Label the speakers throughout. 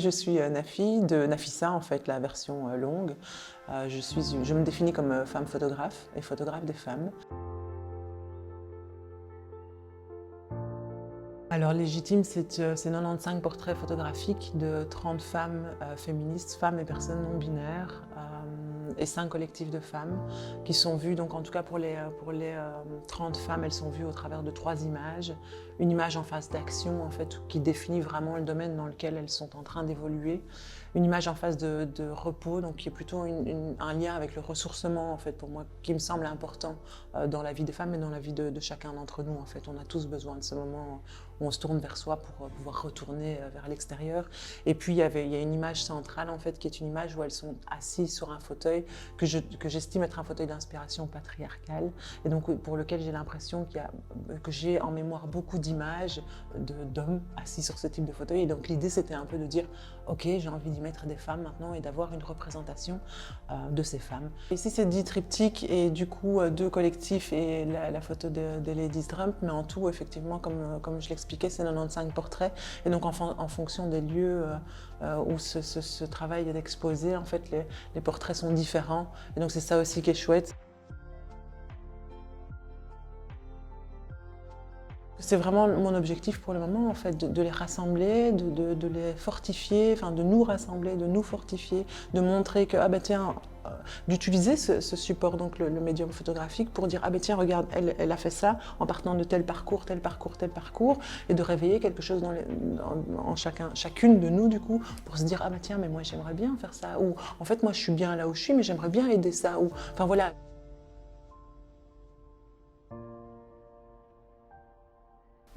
Speaker 1: Je suis Nafi, de Nafissa en fait, la version longue. Je me définis comme femme photographe et photographe des femmes. Alors Légitime, c'est 95 portraits photographiques de 30 femmes féministes, femmes et personnes non binaires, et 5 collectifs de femmes qui sont vues, donc en tout cas pour les 30 femmes, elles sont vues au travers de 3 images. Une image en phase d'action, en fait, qui définit vraiment le domaine dans lequel elles sont en train d'évoluer. Une image en phase de repos, donc qui est plutôt un lien avec le ressourcement, en fait, pour moi, qui me semble important dans la vie des femmes et dans la vie de chacun d'entre nous. En fait, on a tous besoin de ce moment où on se tourne vers soi pour pouvoir retourner vers l'extérieur. Et puis, il y a une image centrale, en fait, qui est une image où elles sont assises sur un fauteuil que j'estime être un fauteuil d'inspiration patriarcale, et donc pour lequel j'ai l'impression que j'ai en mémoire beaucoup d'images d'hommes assis sur ce type de fauteuil. Et donc l'idée, c'était un peu de dire, ok, j'ai envie d'y mettre des femmes maintenant et d'avoir une représentation de ces femmes. Ici, c'est 10 triptyques et du coup 2 collectifs et la photo de Ladies Drump, mais en tout, effectivement, comme je l'expliquais, c'est 95 portraits. Et donc en fonction des lieux où ce travail est exposé, en fait, les portraits sont différents. Et donc c'est ça aussi qui est chouette. C'est vraiment mon objectif pour le moment, en fait, de les rassembler, de les fortifier, enfin de nous rassembler, de nous fortifier, de montrer que, ah ben tiens, d'utiliser ce support, donc le médium photographique, pour dire, ah ben tiens, regarde, elle a fait ça en partant de tel parcours, tel parcours, tel parcours, et de réveiller quelque chose en chacune de nous, du coup, pour se dire, ah ben tiens, mais moi j'aimerais bien faire ça, ou en fait, moi je suis bien là où je suis, mais j'aimerais bien aider ça, ou enfin voilà.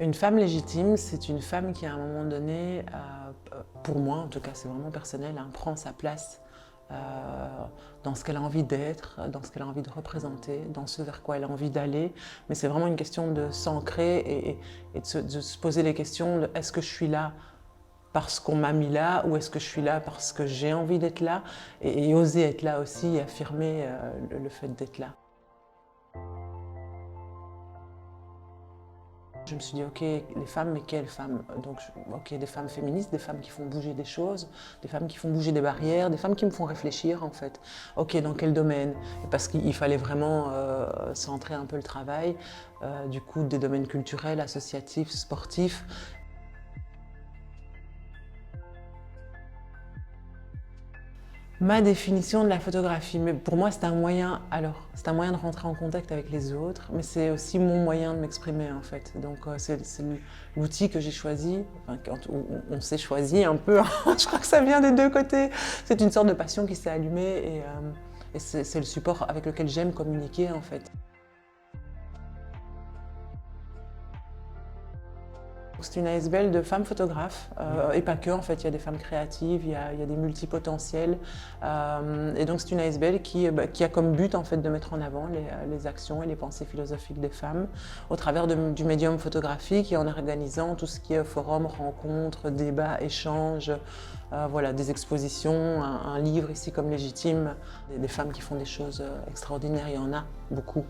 Speaker 1: Une femme légitime, c'est une femme qui, à un moment donné, pour moi en tout cas, c'est vraiment personnel, hein, prend sa place dans ce qu'elle a envie d'être, dans ce qu'elle a envie de représenter, dans ce vers quoi elle a envie d'aller. Mais c'est vraiment une question de s'ancrer et de se poser les questions de est-ce que je suis là parce qu'on m'a mis là, ou est-ce que je suis là parce que j'ai envie d'être là, et oser être là aussi, et affirmer le fait d'être là. Je me suis dit, ok, les femmes, mais quelles femmes? Donc, ok, des femmes féministes, des femmes qui font bouger des choses, des femmes qui font bouger des barrières, des femmes qui me font réfléchir, en fait. Ok, dans quel domaine? Parce qu'il fallait vraiment centrer un peu le travail, du coup, des domaines culturels, associatifs, sportifs. Ma définition de la photographie, mais pour moi c'est un moyen, c'est un moyen de rentrer en contact avec les autres, mais c'est aussi mon moyen de m'exprimer, en fait. Donc c'est l'outil que j'ai choisi, enfin, on s'est choisi un peu, je crois que ça vient des deux côtés. C'est une sorte de passion qui s'est allumée, et c'est le support avec lequel j'aime communiquer, en fait. C'est une ASBL de femmes photographes, et pas que, en fait, il y a des femmes créatives, il y a des multipotentiels. Et donc c'est une ASBL qui a comme but, en fait, de mettre en avant les actions et les pensées philosophiques des femmes au travers du médium photographique, et en organisant tout ce qui est forum, rencontres, débats, échanges, voilà, des expositions, un livre ici comme Légitime, des femmes qui font des choses extraordinaires, il y en a beaucoup.